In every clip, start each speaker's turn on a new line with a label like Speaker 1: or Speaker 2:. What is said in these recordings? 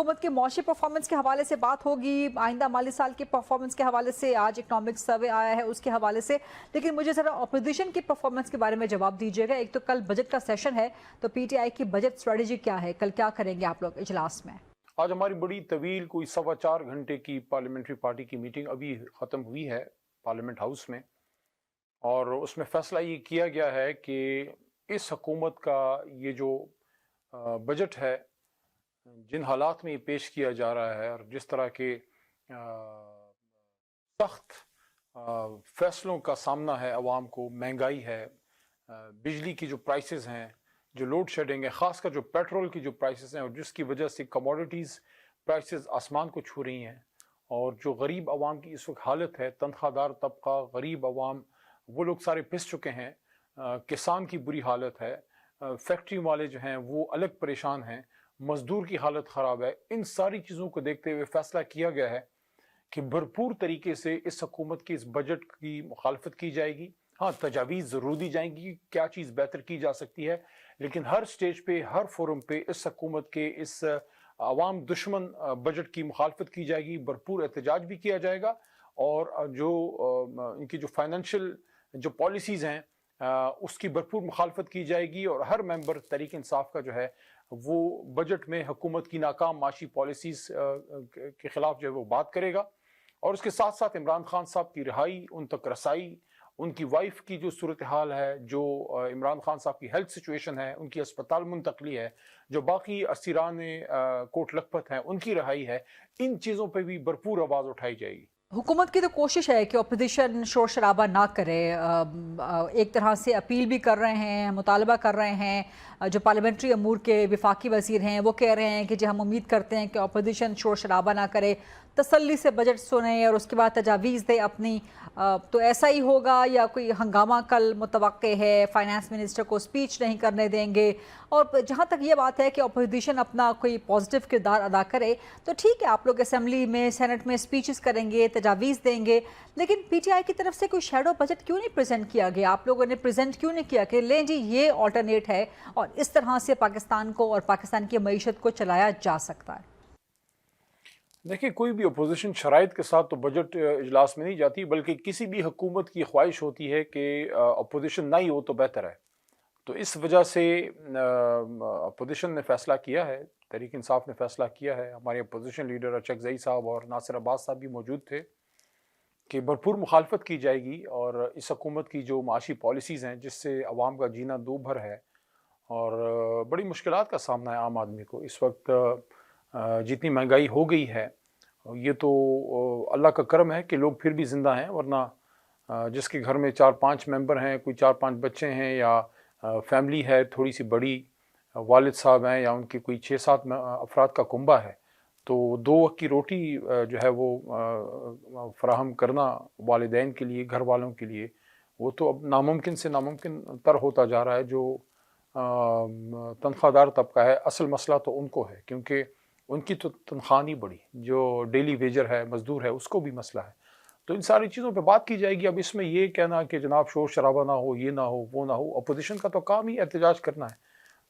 Speaker 1: हुकूमत की मौशी परफॉर्मेंस के हवाले से बात होगी, आइंदा माली साल के परफॉर्मेंस के हवाले से आज इकनॉमिक सर्वे आया है उसके हवाले से, लेकिन मुझे ज़रा अपोजिशन की परफॉर्मेंस के बारे में जवाब दीजिएगा। एक तो कल बजट का सेशन है, तो पीटीआई की बजट स्ट्रेटजी क्या है, कल क्या करेंगे आप लोग इजलास में?
Speaker 2: आज हमारी बड़ी तवील कोई 4.25 घंटे की पार्लियामेंट्री पार्टी की मीटिंग अभी ख़त्म हुई है पार्लियामेंट हाउस में, और उसमें फ़ैसला ये किया गया है कि इस हुकूमत का ये जो बजट है, जिन हालात में ये पेश किया जा रहा है और जिस तरह के सख्त फैसलों का सामना है अवाम को, महंगाई है, बिजली की जो प्राइसेस हैं, जो लोड शेडिंग है, ख़ासकर जो पेट्रोल की जो प्राइसेस हैं और जिसकी वजह से कमोडिटीज़ प्राइसेस आसमान को छू रही हैं, और जो गरीब आवाम की इस वक्त हालत है, तनख्वाहदार तबका, गरीब आवाम, वो लोग सारे पिस चुके हैं। किसान की बुरी हालत है, फैक्ट्री वाले जो हैं वो अलग परेशान हैं, मज़दूर की हालत ख़राब है। इन सारी चीज़ों को देखते हुए फ़ैसला किया गया है कि भरपूर तरीके से इस हुकूमत की इस बजट की मुखालफत की जाएगी। हाँ, तजावीज़ ज़रूर दी जाएंगी क्या चीज़ बेहतर की जा सकती है, लेकिन हर स्टेज पे, हर फोरम पे इस हुकूमत के इस अवाम दुश्मन बजट की मुखालफत की जाएगी, भरपूर एहतजाज भी किया जाएगा, और जो इनकी जो फाइनेंशियल जो पॉलिसीज़ हैं उसकी भरपूर मुखालफत की जाएगी, और हर मेंबर तहरीक इंसाफ का जो है वो बजट में हुकूमत की नाकाम माशी पॉलिसीज़ के ख़िलाफ़ जो है वो बात करेगा। और उसके साथ साथ इमरान खान साहब की रिहाई, उन तक रसाई, उनकी वाइफ की जो सूरत हाल है, जो इमरान खान साहब की हेल्थ सिचुएशन है, उनकी अस्पताल मुंतकली है, जो बाकी असीरान कोट लखपत हैं उनकी रिहाई है, इन चीज़ों पर भी भरपूर आवाज़ उठाई जाएगी।
Speaker 1: हुकूमत की तो कोशिश है कि अपोजिशन शोर शराबा ना करे, एक तरह से अपील भी कर रहे हैं, मुतालबा कर रहे हैं। जो पार्लियामेंट्री अमूर के विफाकी वज़ीर हैं वो कह रहे हैं कि जो हम उम्मीद करते हैं कि अपोजिशन शोर शराबा ना करे, तसल्ली से बजट सुने और उसके बाद तजावीज़ दे अपनी। तो ऐसा ही होगा या कोई हंगामा कल मुतवक्के है, फाइनेंस मिनिस्टर को स्पीच नहीं करने देंगे? और जहाँ तक ये बात है कि अपोजिशन अपना कोई पॉजिटिव किरदार अदा करे तो ठीक है, आप लोग असेंबली में, सेनेट में स्पीचेस करेंगे, तजावीज़ देंगे, लेकिन पीटीआई की तरफ से कोई शैडो बजट क्यों नहीं प्रेजेंट किया गया? आप लोगों ने प्रेजेंट क्यों नहीं किया कि लें जी ये ऑल्टरनेट है और इस तरह से पाकिस्तान को और पाकिस्तान की मईशत को चलाया जा सकता है?
Speaker 2: देखिए, कोई भी अपोजिशन शराइत के साथ तो बजट इजलास में नहीं जाती, बल्कि किसी भी हुकूमत की ख्वाहिश होती है कि अपोजिशन ना ही हो तो बेहतर है। तो इस वजह से अपोजिशन ने फ़ैसला किया है, तहरीक इंसाफ ने फ़ैसला किया है, हमारे अपोजिशन लीडर अचकज़ई साहब और नासिर अब्बास साहब भी मौजूद थे, कि भरपूर मुखालफत की जाएगी, और इस हुकूमत की जो माशी पॉलिसीज़ हैं जिससे अवाम का जीना दो भर है और बड़ी मुश्किलात का सामना है आम आदमी को। इस वक्त जितनी महंगाई हो गई है, ये तो अल्लाह का करम है कि लोग फिर भी ज़िंदा हैं, वरना जिसके घर में 4-5 मेंबर हैं, कोई 4-5 बच्चे हैं, या फैमिली है थोड़ी सी बड़ी, वालिद साहब हैं, या उनके कोई 6-7 अफराद का कुंबा है, तो 2 वक्त की रोटी जो है वो फराहम करना वालिदैन के लिए, घर वालों के लिए, वो तो अब नामुमकिन से नामुमकिन तर होता जा रहा है। जो तनख्वाहदार तबका है, असल मसला तो उनको है, क्योंकि उनकी तो तनख्वाह नहीं बढ़ी, जो डेली वेजर है, मज़दूर है, उसको भी मसला है। तो इन सारी चीज़ों पे बात की जाएगी। अब इसमें ये कहना कि जनाब शोर शराबा ना हो, ये ना हो, वो ना हो, अपोजिशन का तो काम ही एहतजाज करना है,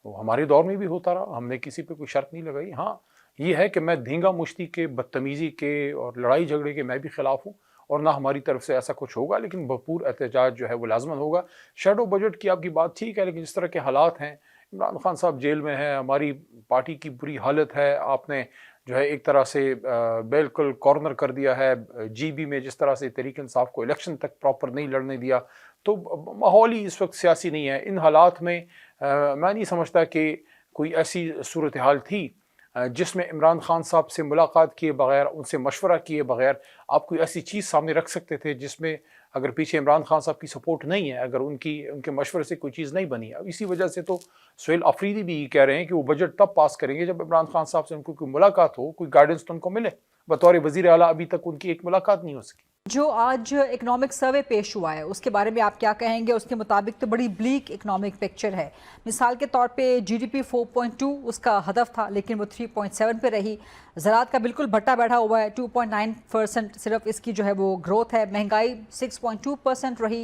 Speaker 2: वो हमारे दौर में भी होता रहा, हमने किसी पे कोई शर्त नहीं लगाई। हाँ, ये है कि मैं धींगा मुश्ती के, बदतमीज़ी के और लड़ाई झगड़े के मैं भी ख़िलाफ़ हूँ, और ना हमारी तरफ से ऐसा कुछ होगा, लेकिन भरपूर एहतजाज जो है वो लाजमन होगा। शैडो बजट की आपकी बात ठीक है, लेकिन जिस तरह के हालात हैं, इमरान खान साहब जेल में हैं, हमारी पार्टी की बुरी हालत है, आपने जो है एक तरह से बिल्कुल कॉर्नर कर दिया है जीबी में, जिस तरह से तहरीक इंसाफ को इलेक्शन तक प्रॉपर नहीं लड़ने दिया, तो माहौल ही इस वक्त सियासी नहीं है। इन हालात में मैं नहीं समझता कि कोई ऐसी सूरत हाल थी जिसमें इमरान खान साहब से मुलाकात किए बगैर, उनसे मशवरा किए बगैर आप कोई ऐसी चीज़ सामने रख सकते थे जिसमें अगर पीछे इमरान खान साहब की सपोर्ट नहीं है, अगर उनके मशवरे से कोई चीज़ नहीं बनी। अब इसी वजह से तो सुहेल अफरीदी भी कह रहे हैं कि वो बजट तब पास करेंगे जब इमरान खान साहब से उनको कोई मुलाकात हो, कोई गाइडेंस तो उनको मिले। बतौर वज़ीर आला अभी तक उनकी एक मुलाकात नहीं हो सकी।
Speaker 1: जो आज इकोनॉमिक सर्वे पेश हुआ है उसके बारे में आप क्या कहेंगे? उसके मुताबिक तो बड़ी ब्लीक इकोनॉमिक पिक्चर है। मिसाल के तौर पे जीडीपी 4.2 उसका हदफ था, लेकिन वो 3.7 पे रही। ज़राअत का बिल्कुल भट्टा बैठा हुआ है, 2.9% सिर्फ इसकी जो है वो ग्रोथ है। महंगाई 6.2% रही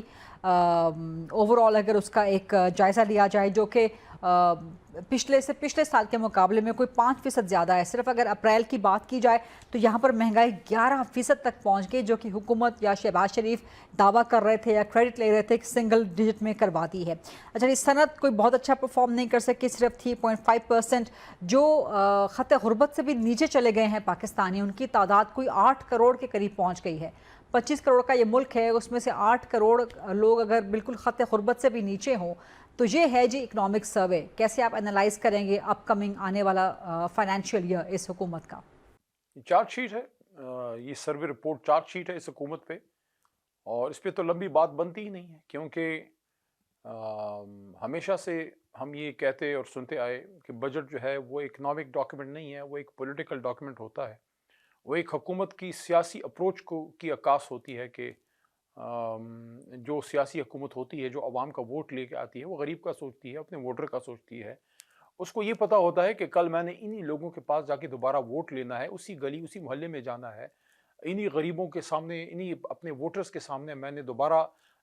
Speaker 1: ओवरऑल, अगर उसका एक जायज़ा लिया जाए, जो कि पिछले साल के मुकाबले में कोई 5% ज़्यादा है। सिर्फ अगर अप्रैल की बात की जाए तो यहाँ पर महंगाई 11% तक पहुँच गई, जो कि हुकूमत या शहबाज शरीफ दावा कर रहे थे या क्रेडिट ले रहे थे कि सिंगल डिजिट में करवा दी है। अच्छा, इस सनत कोई बहुत अच्छा परफॉर्म नहीं कर सकी, सिर्फ 3.5%। जो ख़त गुर्बत से भी नीचे चले गए हैं पाकिस्तानी, उनकी तादाद कोई 8 करोड़ के करीब पहुँच गई है। 25 करोड़ का ये मुल्क है, उसमें से 8 करोड़ लोग अगर बिल्कुल ख़त गुर्बत से भी नीचे हों, तो ये है जी इकनॉमिक सर्वे। कैसे आप एनालाइज करेंगे अपकमिंग आने वाला फाइनेंशियल ईयर इस हुकूमत का?
Speaker 2: चार्जशीट है, ये सर्वे रिपोर्ट चार्जशीट है इस हुकूमत पे, और इस पे तो लंबी बात बनती ही नहीं है, क्योंकि हमेशा से हम ये कहते और सुनते आए कि बजट जो है वो इकनॉमिक डॉक्यूमेंट नहीं है, वो एक पॉलिटिकल डॉक्यूमेंट होता है। वो एक हुकूमत की सियासी अप्रोच को की अक्कास होती है कि जो सियासी हुकूमत होती है, जो अवाम का वोट लेके आती है, वो गरीब का सोचती है, अपने वोटर का सोचती है। उसको ये पता होता है कि कल मैंने इन्हीं लोगों के पास जाके दोबारा वोट लेना है, उसी गली उसी मोहल्ले में जाना है, इन्हीं गरीबों के सामने, इन्हीं अपने वोटर्स के सामने मैंने दोबारा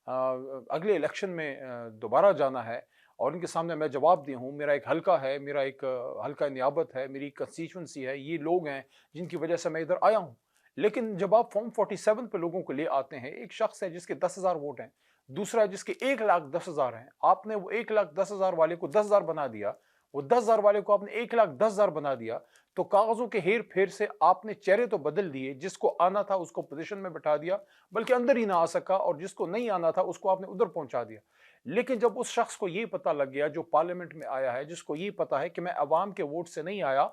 Speaker 2: अगले इलेक्शन में दोबारा जाना है, और इनके सामने मैं जवाब दे हूँ। मेरा एक हल्का है, मेरा एक हल्का नियाबत है, मेरी कंस्टिट्यूंसी है, ये लोग हैं जिनकी वजह से मैं इधर आया हूँ। लेकिन जब आप फॉर्म 47 पे लोगों को ले आते हैं, एक शख्स है जिसके 10,000 वोट हैं, दूसरा है जिसके 1,10,000 हैं, आपने वो 1,10,000 वाले को 10,000 बना दिया, वो 10,000 वाले को आपने 1,10,000 बना दिया, तो कागजों के हेर फेर से आपने चेहरे तो बदल दिए। जिसको आना था उसको पोजीशन में बैठा दिया, बल्कि अंदर ही ना आ सका, और जिसको नहीं आना था उसको आपने उधर पहुंचा दिया। लेकिन जब उस शख्स को ये पता लग गया, जो पार्लियामेंट में आया है, जिसको ये पता है कि मैं अवाम के वोट से नहीं आया,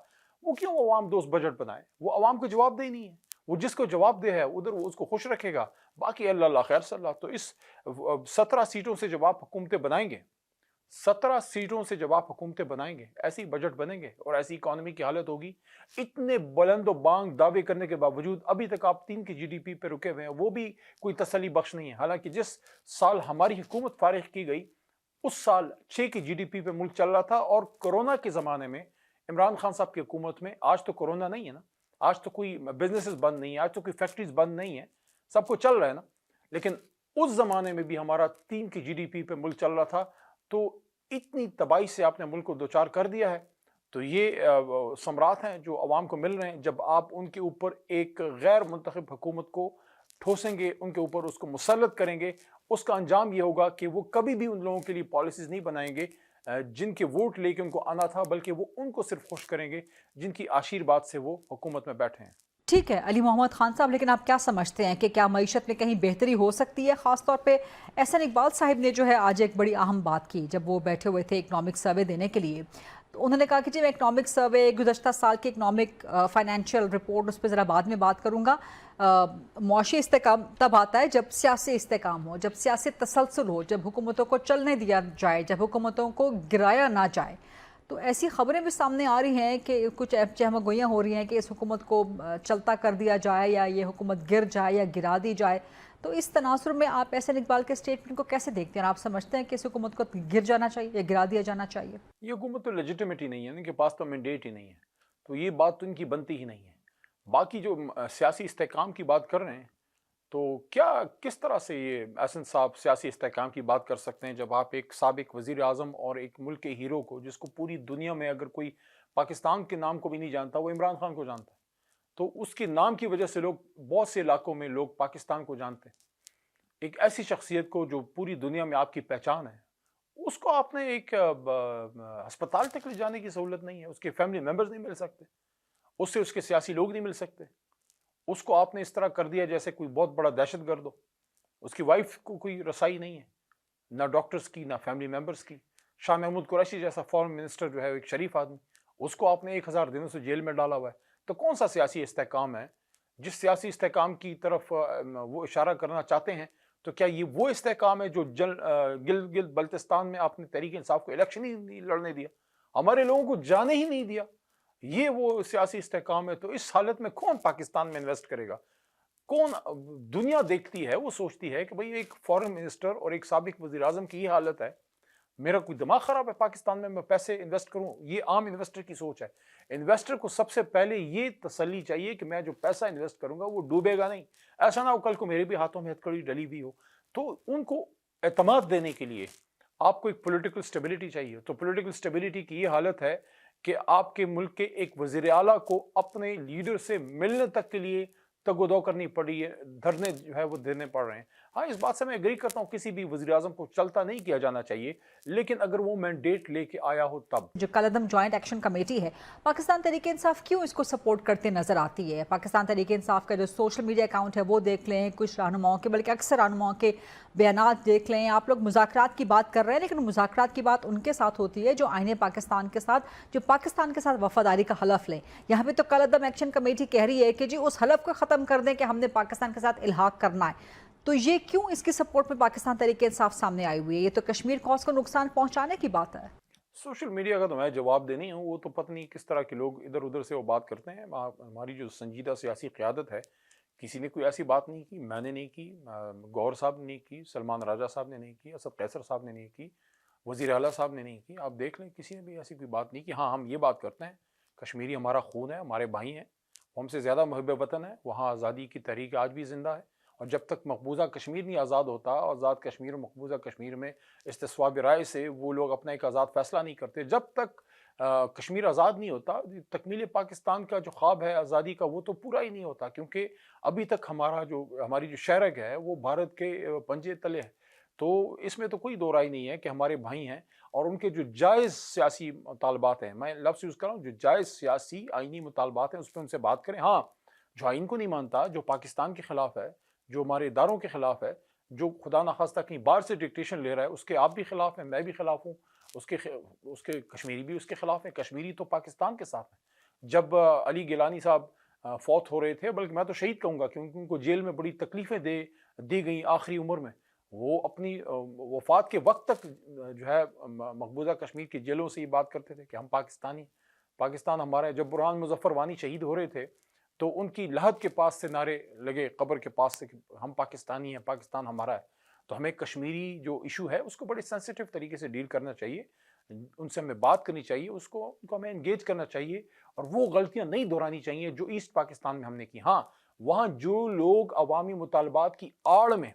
Speaker 2: वो क्यों अवाम दोस्त बजट बनाए? वो अवाम को जवाबदेही नहीं है। वो जिसको जवाबदेह है उधर वो उसको खुश रखेगा, बाकी अल्लाह खैर सल्लाह। तो इस 17 सीटों से जब आप हुकूमतें बनाएंगे, 17 सीटों से जब आप हुकूमतें बनाएंगे, ऐसी बजट बनेंगे और ऐसी इकॉनमी की हालत होगी। इतने बुलंद व बांग दावे करने के बावजूद अभी तक आप 3 की जीडीपी पे रुके हुए हैं, वो भी कोई तसल्ली बख्श नहीं है। हालांकि जिस साल हमारी हुकूमत फारिग की गई, उस साल 6 की जीडीपी पे मुल्क चल रहा था, और कोरोना के ज़माने में इमरान खान साहब की हुकूमत में, आज तो कोरोना नहीं है ना, आज तो कोई बिजनेसेस बंद नहीं है, आज तो कोई फैक्ट्रीज बंद नहीं है, सब कुछ चल रहा है ना। लेकिन उस ज़माने में भी हमारा 3 की जीडीपी पे मुल्क चल रहा था। तो इतनी तबाही से आपने मुल्क को दो चार कर दिया है। तो ये सम्राट हैं जो अवाम को मिल रहे हैं। जब आप उनके ऊपर एक गैर मुंतखब हुकूमत को ठोसेंगे, उनके ऊपर उसको मुसल्लत करेंगे, उसका अंजाम ये होगा कि वो कभी भी उन लोगों के लिए पॉलिसीज़ नहीं बनाएंगे जिनके वोट लेके उनको आना था, बल्कि वो उनको सिर्फ खुश करेंगे जिनकी आशीर्वाद से वो हुकूमत में बैठे हैं।
Speaker 1: ठीक है अली मोहम्मद खान साहब, लेकिन आप क्या समझते हैं कि क्या मईशत में कहीं बेहतरी हो सकती है? ख़ासतौर पे एहसन इकबाल साहिब ने जो है आज एक बड़ी अहम बात की, जब वो बैठे हुए थे इकनॉमिक सर्वे देने के लिए। तो उन्होंने कहा कि जी मैं इकनॉमिक सर्वे, गुज़श्ता साल की इकनॉमिक फाइनेंशियल रिपोर्ट, उस पर ज़रा बाद में बात करूँगा। मुआशी इस्तेकाम तब आता है जब सियासी इस्तेकाम हो, जब सियासी तसलसल हो, जब हुकूमतों को चलने दिया जाए, जब हुकूमतों को गिराया ना जाए। तो ऐसी खबरें भी सामने आ रही हैं कि कुछ चहमगोइयाँ हो रही हैं कि इस हुकूमत को चलता कर दिया जाए, या ये हुकूमत गिर जाए या गिरा दी जाए। तो इस तनासुर में आप एहसन इकबाल के स्टेटमेंट को कैसे देखते हैं? आप समझते हैं कि इस हुकूमत को गिर जाना चाहिए या गिरा दिया जाना चाहिए?
Speaker 2: ये हुकूमत तो लेजिटिमेट ही नहीं है, इनके पास तो मैंडेट ही नहीं है, तो ये बात तो इनकी बनती ही नहीं है। बाकी जो सियासी इस्तेकाम की बात कर रहे हैं, तो क्या किस तरह से ये एहसन साहब सियासी इस्तेकाम की बात कर सकते हैं, जब आप एक साबिक वज़ीर आज़म और एक मुल्क के हीरो को, जिसको पूरी दुनिया में अगर कोई पाकिस्तान के नाम को भी नहीं जानता, वो इमरान खान को जानता है, तो उसके नाम की वजह से लोग, बहुत से इलाकों में लोग पाकिस्तान को जानते हैं। एक ऐसी शख्सियत को जो पूरी दुनिया में आपकी पहचान है, उसको आपने एक अस्पताल तक ले जाने की सहूलत नहीं है, उसके फैमिली मेम्बर्स नहीं मिल सकते, उससे उसके सियासी लोग नहीं मिल सकते। उसको आपने इस तरह कर दिया जैसे कोई बहुत बड़ा दहशतगर्द हो। उसकी वाइफ को कोई रसाई नहीं है, ना डॉक्टर्स की, ना फैमिली मेम्बर्स की। शाह महमूद कुरैशी जैसा फॉरेन मिनिस्टर जो है, एक शरीफ आदमी, उसको आपने 1000 दिनों से जेल में डाला हुआ है। तो कौन सा सियासी इस्तेकाम है? जिस सियासी इस्तेकाम की तरफ वो इशारा करना चाहते हैं, तो क्या ये वो इस्तेकाम है जो गिलगित बल्तिस्तान में आपने तहरीक इंसाफ को इलेक्शन ही नहीं लड़ने दिया, हमारे लोगों को जाने ही नहीं दिया? ये वो सियासी इस्तेकाम है? तो इस हालत में कौन पाकिस्तान में इन्वेस्ट करेगा? कौन? दुनिया देखती है, वो सोचती है कि भाई एक फॉरेन मिनिस्टर और एक साबिक वज़ीर आज़म की ये हालत है, मेरा कोई दिमाग खराब है पाकिस्तान में मैं पैसे इन्वेस्ट करूं? ये आम इन्वेस्टर की सोच है। इन्वेस्टर को सबसे पहले ये तसल्ली चाहिए कि मैं जो पैसा इन्वेस्ट करूंगा वो डूबेगा नहीं। ऐसा ना हो कल को मेरे भी हाथों में हथकड़ी डली हुई हो। तो उनको एतमाद देने के लिए آپ کو ایک پولیٹیکل سٹیبلٹی چاہیے. تو پولیٹیکل سٹیبلٹی کی یہ حالت ہے کہ آپ کے ملک کے ایک وزیر اعلیٰ کو اپنے لیڈر سے ملنے تک کے لیے تگ و دو کرنی پڑی ہے, دھرنے جو ہے وہ دینے پڑ رہے ہیں. ہاں, اس بات سے میں ایگری کرتا ہوں, کسی بھی وزیر اعظم کو چلتا نہیں کیا جانا چاہیے, لیکن اگر وہ مینڈیٹ لے کے آیا ہو تب.
Speaker 1: جو کالعدم جوائنٹ ایکشن کمیٹی ہے, پاکستان تحریک انصاف کیوں اس کو سپورٹ کرتے نظر آتی ہے؟ پاکستان تحریک انصاف کا جو سوشل میڈیا اکاؤنٹ ہے وہ دیکھ لیں, کچھ رہنماؤں کے, بلکہ اکثر رہنماؤں کے بیانات دیکھ لیں, آپ لوگ مذاکرات کی بات کر رہے ہیں, لیکن مذاکرات کی بات ان کے ساتھ ہوتی ہے جو آئین پاکستان کے ساتھ, جو پاکستان کے ساتھ وفاداری کا حلف لیں. یہاں پہ تو کالعدم ایکشن کمیٹی کہہ رہی ہے کہ جی اس حلف کو ختم کر دیں کہ ہم نے پاکستان کے ساتھ الحاق کرنا ہے. تو یہ کیوں اس کی سپورٹ میں پاکستان تحریک انصاف سامنے آئی ہوئی ہے؟ یہ تو کشمیر کاز کو نقصان پہنچانے کی بات ہے.
Speaker 2: سوشل میڈیا کا تو میں جواب دینی ہوں, وہ تو پتہ نہیں کس طرح کے لوگ ادھر ادھر سے وہ بات کرتے ہیں. ہماری جو سنجیدہ سیاسی قیادت ہے, کسی نے کوئی ایسی بات نہیں کی, میں نے نہیں کی, گور صاحب نے نہیں کی, سلمان راجہ صاحب نے نہیں کی, اسد قیصر صاحب نے نہیں کی, وزیر اعلیٰ صاحب نے نہیں کی. آپ دیکھ لیں, کسی نے بھی ایسی کوئی بات نہیں کی. ہاں, ہم یہ بات کرتے ہیں, کشمیری ہمارا خون ہے, ہمارے بھائی ہیں, ہم سے زیادہ محب وطن ہے, وہاں آزادی کی تحریک آج بھی زندہ ہے. اور جب تک مقبوضہ کشمیر نہیں آزاد ہوتا, آزاد کشمیر اور مقبوضہ کشمیر میں استصواب رائے سے وہ لوگ اپنا ایک آزاد فیصلہ نہیں کرتے, جب تک کشمیر آزاد نہیں ہوتا, تکمیل پاکستان کا جو خواب ہے آزادی کا وہ تو پورا ہی نہیں ہوتا. کیونکہ ابھی تک ہماری جو شہرگ ہے وہ بھارت کے پنجے تلے ہے. تو اس میں تو کوئی دو رائے نہیں ہے کہ ہمارے بھائی ہیں, اور ان کے جو جائز سیاسی مطالبات ہیں, میں لفظ یوز کر رہا ہوں, جو جائز سیاسی آئینی مطالبات ہیں اس پہ ان سے بات کریں. ہاں, جو آئین کو نہیں مانتا, جو پاکستان کے خلاف ہے, جو ہمارے اداروں کے خلاف ہے, جو خدا نخواستہ کہیں باہر سے ڈکٹیشن لے رہا ہے, اس کے آپ بھی خلاف ہیں, میں بھی خلاف ہوں, اس کے کشمیری بھی اس کے خلاف ہیں. کشمیری تو پاکستان کے ساتھ ہیں. جب علی گیلانی صاحب فوت ہو رہے تھے, بلکہ میں تو شہید کہوں گا کیونکہ ان کو جیل میں بڑی تکلیفیں دی گئیں آخری عمر میں, وہ اپنی وفات کے وقت تک جو ہے مقبوضہ کشمیر کی جیلوں سے یہ بات کرتے تھے کہ ہم پاکستان ہمارا ہے. جب برہان مظفر وانی شہید ہو رہے تھے تو ان کی لحد کے پاس سے نعرے لگے, قبر کے پاس سے, کہ ہم پاکستانی ہیں, پاکستان ہمارا ہے. تو ہمیں کشمیری جو ایشو ہے اس کو بڑے سینسیٹیو طریقے سے ڈیل کرنا چاہیے, ان سے ہمیں بات کرنی چاہیے, ان کو ہمیں انگیج کرنا چاہیے, اور وہ غلطیاں نہیں دہرانی چاہیے جو ایسٹ پاکستان میں ہم نے کی. ہاں, وہاں جو لوگ عوامی مطالبات کی آڑ میں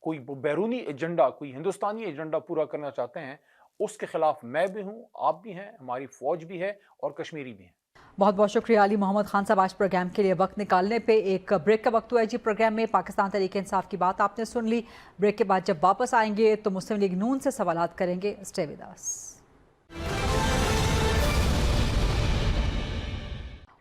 Speaker 2: کوئی بیرونی ایجنڈا, کوئی ہندوستانی ایجنڈا پورا کرنا چاہتے ہیں, اس کے خلاف میں بھی ہوں, آپ بھی ہیں, ہماری فوج بھی ہے, اور کشمیری بھی ہیں.
Speaker 1: بہت بہت شکریہ علی محمد خان صاحب, آج پروگرام کے لیے وقت نکالنے پہ. ایک بریک کا وقت ہوا ہے جی پروگرام میں. پاکستان تحریک انصاف کی بات آپ نے سن لی. بریک کے بعد جب واپس آئیں گے تو مسلم لیگ نون سے سوالات کریں گے. Stay with us.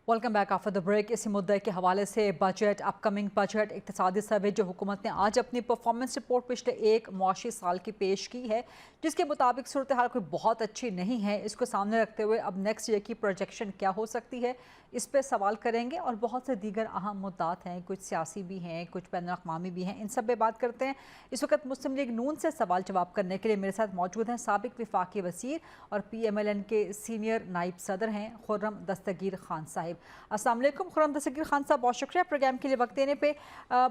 Speaker 1: Welcome back after the break. اسی مدعے کے حوالے سے بجٹ, اپ کمنگ بجٹ, اقتصادی سروے جو حکومت نے آج اپنی پرفارمنس رپورٹ پچھلے ایک معاشی سال کی پیش کی ہے, جس کے مطابق صورتحال کوئی بہت اچھی نہیں ہے. اس کو سامنے رکھتے ہوئے اب نیکسٹ ایئر کی پروجیکشن کیا ہو سکتی ہے, اس پہ سوال کریں گے. اور بہت سے دیگر اہم مدعات ہیں, کچھ سیاسی بھی ہیں, کچھ بین الاقوامی بھی ہیں, ان سب پہ بات کرتے ہیں. اس وقت مسلم لیگ نون سے سوال جواب کرنے کے لیے میرے ساتھ موجود ہیں سابق وفاقی وزیر اور PMLN کے سینئر نائب صدر ہیں خرم دستگیر خان صاحب. السلام علیکم خرم دستگیر خان صاحب, بہت شکریہ پروگرام کے لیے وقت دینے پہ.